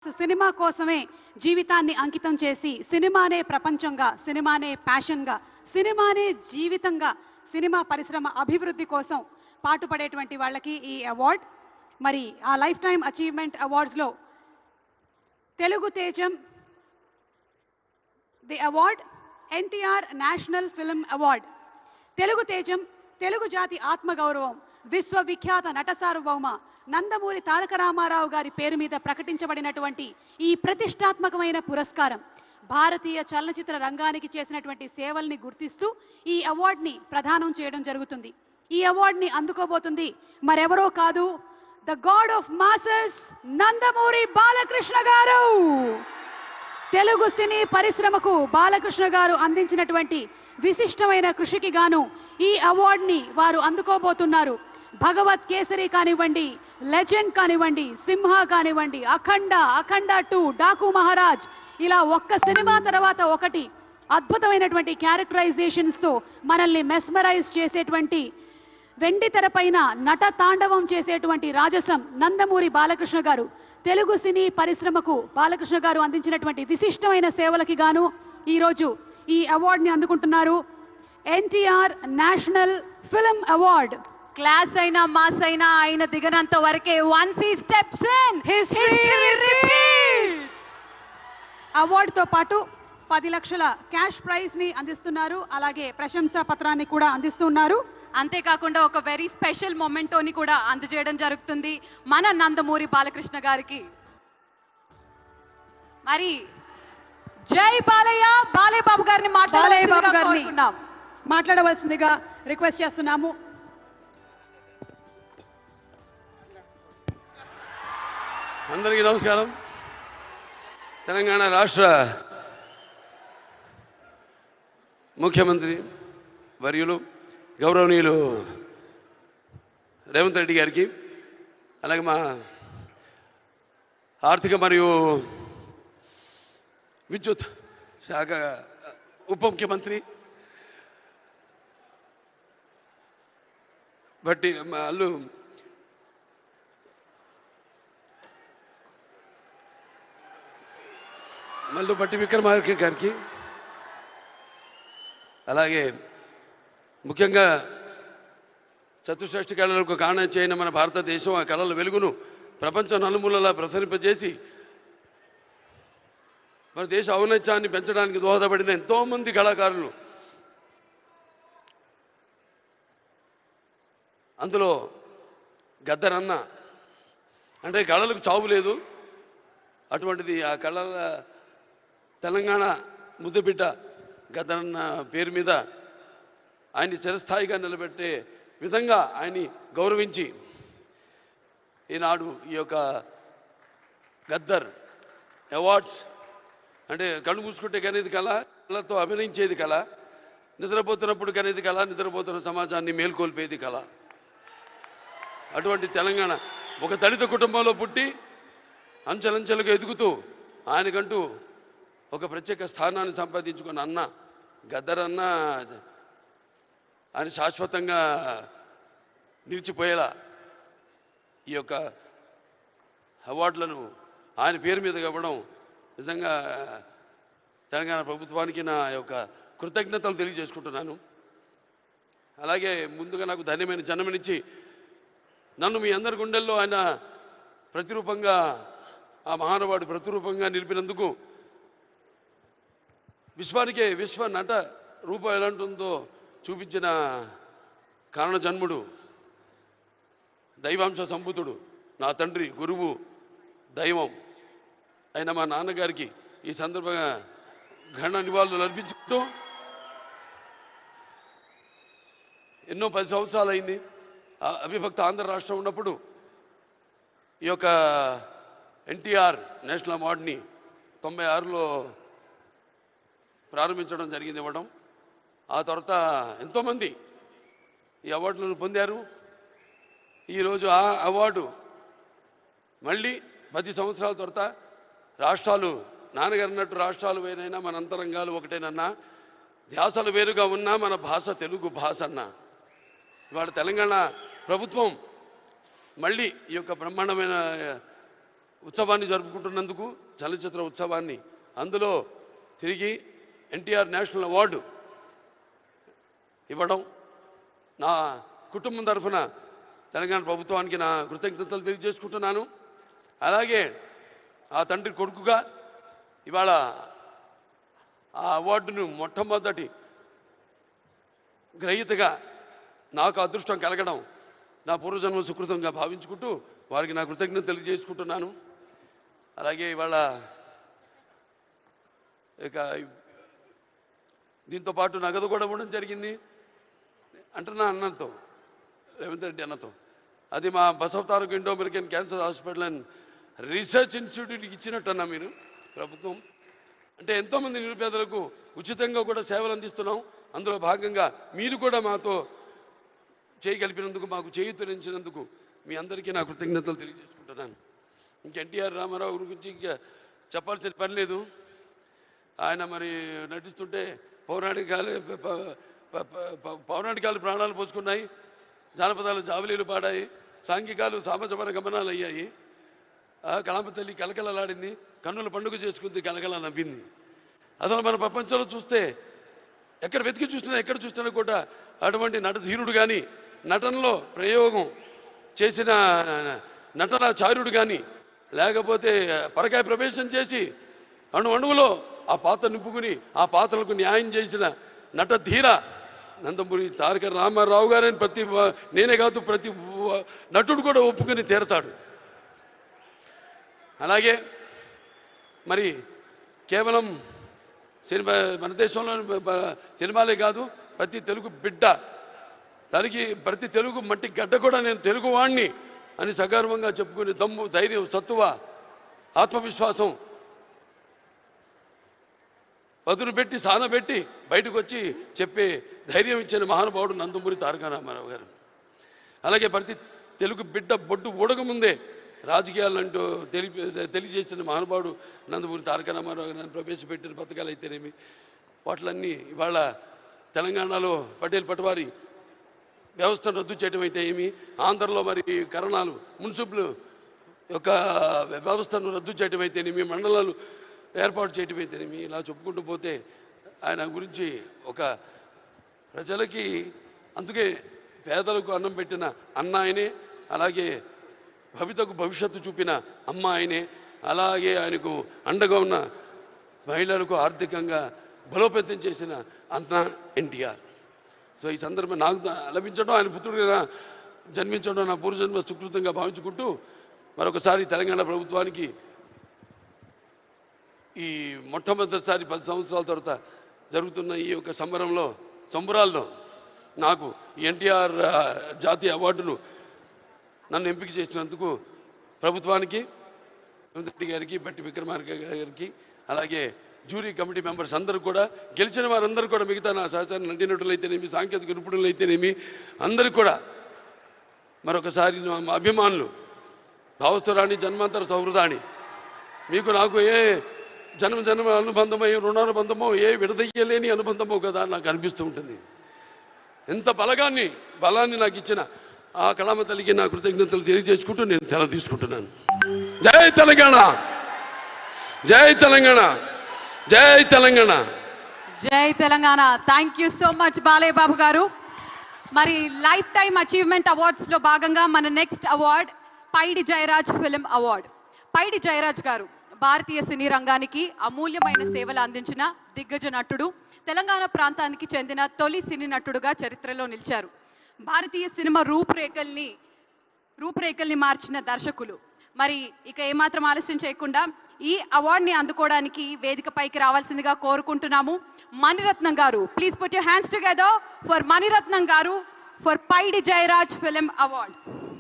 Cinema కోసమే జీవితాన్ని అంకితం చేసి సినిమానే ప్రపంచంగా, సినిమానే ప్యాషన్గా, సినిమానే జీవితంగా, సినిమా పరిశ్రమ అభివృద్ధి కోసం పాటుపడేటువంటి వాళ్ళకి ఈ అవార్డ్. మరి ఆ లైఫ్ టైమ్ అచీవ్మెంట్ అవార్డ్స్లో తెలుగు తేజం the award NTR national film award. Telugu తేజం తెలుగు జాతి ఆత్మగౌరవం, విశ్వవిఖ్యాత నట సార్వభౌమ నందమూరి తారక రామారావు గారి పేరు మీద ప్రకటించబడినటువంటి ఈ ప్రతిష్టాత్మకమైన పురస్కారం భారతీయ చలనచిత్ర రంగానికి చేసినటువంటి సేవల్ని గుర్తిస్తూ ఈ అవార్డుని ప్రదానం చేయడం జరుగుతుంది. ఈ అవార్డుని అందుకోబోతుంది మరెవరో కాదు, the God of masses Nandamuri Balakrishna గారు. తెలుగు సినీ పరిశ్రమకు బాలకృష్ణ గారు అందించినటువంటి విశిష్టమైన కృషికి గాను ఈ అవార్డుని వారు అందుకోబోతున్నారు. భగవత్ కేసరి కానివ్వండి, లెజెండ్ కానివ్వండి, సింహ కానివ్వండి, అఖండ, అఖండ 2, డాకు మహారాజ్, ఇలా ఒక్క సినిమా తర్వాత ఒకటి అద్భుతమైనటువంటి క్యారెక్టరైజేషన్స్తో మనల్ని మెస్మరైజ్ చేసేటువంటి, వెండి తెరపైన నట తాండవం చేసేటువంటి రాజసం నందమూరి బాలకృష్ణ గారు. తెలుగు సినీ పరిశ్రమకు బాలకృష్ణ గారు అందించినటువంటి విశిష్టమైన సేవలకి గాను ఈరోజు ఈ అవార్డుని అందుకుంటున్నారు. NTR national film award. Class అయినా మాస్ అయినా ఆయన దిగనంత వరకే once he steps in history repeats. అవార్డుతో పాటు 10 లక్షల క్యాష్ ప్రైజ్ ని అందిస్తున్నారు. అలాగే ప్రశంసా పత్రాన్ని కూడా అందిస్తున్నారు. అంతేకాకుండా ఒక వెరీ స్పెషల్ మొమెంటోని కూడా అందజేయడం జరుగుతుంది మన నందమూరి బాలకృష్ణ గారికి. మరి జై బాలయ్య, బాలయ్య బాబు గారిని మాట్లాడవలసిందిగా రిక్వెస్ట్ చేస్తున్నాము. అందరికీ నమస్కారం. తెలంగాణ రాష్ట్ర ముఖ్యమంత్రి వర్యులు గౌరవనీయులు రేవంత్ రెడ్డి గారికి, అలాగే మా ఆర్థిక మరియు విద్యుత్ శాఖ ఉప ముఖ్యమంత్రి బట్టి వాళ్ళు మల్లు బట్టి విక్రమార్క గారికి, అలాగే ముఖ్యంగా చతుషష్ఠి కళలకు కారణం చేయని మన భారతదేశం ఆ కళల వెలుగును ప్రపంచం నలుమూలలా ప్రసరింపజేసి మన దేశ ఔన్నత్యాన్ని పెంచడానికి దోహదపడిన ఎంతోమంది కళాకారులు, అందులో గద్దరన్న అంటే కళలకు చావు లేదు, అటువంటిది ఆ కళల తెలంగాణ ముద్దుబిడ్డ గద్దరన్న పేరు మీద ఆయన్ని చిరస్థాయిగా నిలబెట్టే విధంగా ఆయన్ని గౌరవించి ఈనాడు ఈ యొక్క గద్దర్ అవార్డ్స్ అంటే కళ్ళు మూసుకుంటే కనేది కళ, కళతో అభినయించేది కళ, నిద్రపోతున్నప్పుడు కనేది కళ, నిద్రపోతున్న సమాజాన్ని మేల్కొల్పేది కళ. అటువంటి తెలంగాణ ఒక దళిత కుటుంబంలో పుట్టి అంచెలంచెలుగా ఎదుగుతూ ఆయనకంటూ ఒక ప్రత్యేక స్థానాన్ని సంపాదించుకున్న అన్న గద్దరన్న ఆయన శాశ్వతంగా నిలిచిపోయేలా ఈ యొక్క అవార్డులను ఆయన పేరు మీద ఇవ్వడం నిజంగా తెలంగాణ ప్రభుత్వానికి నా యొక్క కృతజ్ఞతలు తెలియజేసుకుంటున్నాను. అలాగే ముందుగా నాకు ధన్యమైన జన్మనిచ్చి నన్ను మీ అందరి గుండెల్లో ఆయన ప్రతిరూపంగా, ఆ మహానుభావుడు ప్రతిరూపంగా నిలిపినందుకు, విశ్వానికే విశ్వ నట రూపం ఎలాంటిందో చూపించిన కారణ జన్ముడు, దైవాంశ సంభూతుడు, నా తండ్రి, గురువు, దైవం అయిన మా నాన్నగారికి ఈ సందర్భంగా ఘన నివాళులు అర్పించుకుంటూ, ఎన్నో 10 సంవత్సరాలు అయింది అవిభక్త ఆంధ్ర రాష్ట్రం ఉన్నప్పుడు ఈ యొక్క ఎన్టీఆర్ నేషనల్ అవార్డుని 96లో ప్రారంభించడం జరిగింది, ఇవ్వడం. ఆ తర్వాత ఎంతోమంది ఈ అవార్డులను పొందారు. ఈరోజు ఆ అవార్డు మళ్ళీ 10 సంవత్సరాల తర్వాత రాష్ట్రాలు, నాన్నగారు అన్నట్టు రాష్ట్రాలు వేరైనా మన అంతరంగాలు ఒకటేనన్నా, ధ్యాసలు వేరుగా ఉన్నా మన భాష తెలుగు భాష అన్నా. ఇవాళ తెలంగాణ ప్రభుత్వం మళ్ళీ ఈ యొక్క బ్రహ్మాండమైన ఉత్సవాన్ని జరుపుకుంటున్నందుకు, చలనచిత్ర ఉత్సవాన్ని, అందులో తిరిగి ఎన్టీఆర్ నేషనల్ అవార్డు ఇవ్వడం, నా కుటుంబం తరఫున తెలంగాణ ప్రభుత్వానికి నా కృతజ్ఞతలు తెలియజేసుకుంటున్నాను. అలాగే ఆ తండ్రి కొడుకుగా ఇవాళ ఆ అవార్డును మొట్టమొదటి గ్రహీతగా నాకు అదృష్టం కలగడం నా పూర్వజన్మ సుకృతంగా భావించుకుంటూ వారికి నా కృతజ్ఞత తెలియజేసుకుంటున్నాను. అలాగే ఇవాళ ఇక దీంతో పాటు నగదు కూడా ఇవ్వడం జరిగింది అంటున్నా అన్నతో, రేవంత్ రెడ్డి అన్నతో. అది మా Basavataraka Indo American cancer hospital and research ఇన్స్టిట్యూట్కి ఇచ్చినట్టన్నా మీరు ప్రభుత్వం. అంటే ఎంతోమంది నిరుపేదలకు ఉచితంగా కూడా సేవలు అందిస్తున్నాం. అందులో భాగంగా మీరు కూడా మాతో చేయగలిపినందుకు, మాకు చేయూతనించినందుకు మీ అందరికీ నా కృతజ్ఞతలు తెలియజేసుకుంటున్నాను. ఇంక ఎన్టీఆర్ రామారావు గురించి ఇంకా చెప్పాల్సిన పని లేదు. ఆయన మరి నటిస్తుంటే పౌరాణికాలు ప్రాణాలు పోసుకున్నాయి, జానపదాలు జావలీలు పాడాయి, సాంఘికాలు సామజపర గమనాలు అయ్యాయి. కళామ తల్లి కలకలలాడింది, కన్నుల పండుగ చేసుకుంది, కలకల నవ్వింది. అసలు మన ప్రపంచంలో చూస్తే ఎక్కడ వెతికి చూసినా, ఎక్కడ చూసినా కూడా అటువంటి నటధీరుడు కానీ, నటనలో ప్రయోగం చేసిన నటనాచార్యుడు కానీ, లేకపోతే పరకాయ ప్రవేశం చేసి అణువులో ఆ పాత్ర నింపుకుని ఆ పాత్రలకు న్యాయం చేసిన నటధీర నందమూరి తారక రామారావు గారని నేనే కాదు ప్రతి నటుడు కూడా ఒప్పుకుని తీరతాడు. అలాగే మరి కేవలం సినిమా, మన దేశంలో సినిమాలే కాదు, ప్రతి తెలుగు బిడ్డ, దానికి ప్రతి తెలుగు మట్టి గడ్డ కూడా నేను తెలుగువాణ్ణి అని సగర్వంగా చెప్పుకునే దమ్ము, ధైర్యం, సత్తువ, ఆత్మవిశ్వాసం పదును పెట్టి సానబెట్టి బయటకు వచ్చి చెప్పే ధైర్యం ఇచ్చిన మహానుభావుడు నందమూరి తారక రామారావు గారు. అలాగే ప్రతి తెలుగు బిడ్డ బొడ్డు ఊడకముందే రాజకీయాలంటూ తెలియజేసిన మహానుభావుడు నందమూరి తారక రామారావు గారు. ప్రవేశపెట్టిన పథకాలు అయితేనేమి, వాటిలన్నీ ఇవాళ తెలంగాణలో పటేల్ పటవారి వ్యవస్థను రద్దు చేయడం అయితే ఏమి, ఆంధ్రలో మరి కరణాలు, మున్సిపల్ యొక్క వ్యవస్థను రద్దు చేయడం అయితేనేమి, మండలాలు ఏర్పాటు చేయడం అయితేనేమి, ఇలా చెప్పుకుంటూ పోతే ఆయన గురించి ఒక ప్రజలకి, అందుకే పేదలకు అన్నం పెట్టిన అన్న ఆయనే, అలాగే భవితకు భవిష్యత్తు చూపిన అమ్మ ఆయనే, అలాగే ఆయనకు అండగా ఉన్న మహిళలకు ఆర్థికంగా బలోపేతం చేసిన అన్న ఎన్టీఆర్. సో ఈ సందర్భం నాకు లభించడం, ఆయన పుత్రుడిగా జన్మించడం నా పూర్వజన్మ సుకృతంగా భావించుకుంటూ మరొకసారి తెలంగాణ ప్రభుత్వానికి ఈ మొట్టమొదటిసారి 10 సంవత్సరాల తర్వాత జరుగుతున్న ఈ యొక్క సంబరాల్లో నాకు ఎన్టీఆర్ జాతీయ అవార్డును నన్ను ఎంపిక చేసినందుకు ప్రభుత్వానికి, రెడ్డి గారికి, బట్టి విక్రమార్క గారికి, అలాగే జ్యూరీ కమిటీ మెంబర్స్ అందరూ కూడా, గెలిచిన వారందరూ కూడా, మిగతా నా సహచార నటీనటులైతేనేమి, సాంకేతిక నిపుణులైతేనేమి, అందరికీ కూడా మరొకసారి మా అభిమానులు, భావస్థురాణి జన్మాంతర సౌహృదాన్ని, మీకు నాకు ఏ జన్మ అనుబంధమో, ఏ రుణానుబంధమో, ఏ విడదయ్యలేని అనుబంధమో కదా నాకు అనిపిస్తూ ఉంటుంది. ఎంత బలాన్ని నాకు ఇచ్చిన ఆ కళామ తల్లికి నా కృతజ్ఞతలు తెలియజేసుకుంటూ నేను సెలవు తీసుకుంటున్నాను. జై తెలంగాణ, జై తెలంగాణ, జై తెలంగాణ, జై Telangana. Thank you so much Balayya Babu garu. మరి లైఫ్ టైమ్ అచీవ్మెంట్ అవార్డ్స్ లో భాగంగా మన next award Paidi Jayaraj film award. Paidi Jayaraj garu భారతీయ సినీ రంగానికి అమూల్యమైన సేవలు అందించిన దిగ్గజ నటుడు, తెలంగాణ ప్రాంతానికి చెందిన తొలి సినీ నటుడుగా చరిత్రలో నిలిచారు. భారతీయ సినిమా రూపురేఖల్ని మార్చిన దర్శకులు. మరి ఇక ఏమాత్రం ఆలస్యం చేయకుండా ఈ అవార్డుని అందుకోవడానికి వేదికపైకి రావాల్సిందిగా కోరుకుంటున్నాము. Mani Ratnam garu, please put your hands together for Mani Ratnam garu for Paidi Jayaraj film award.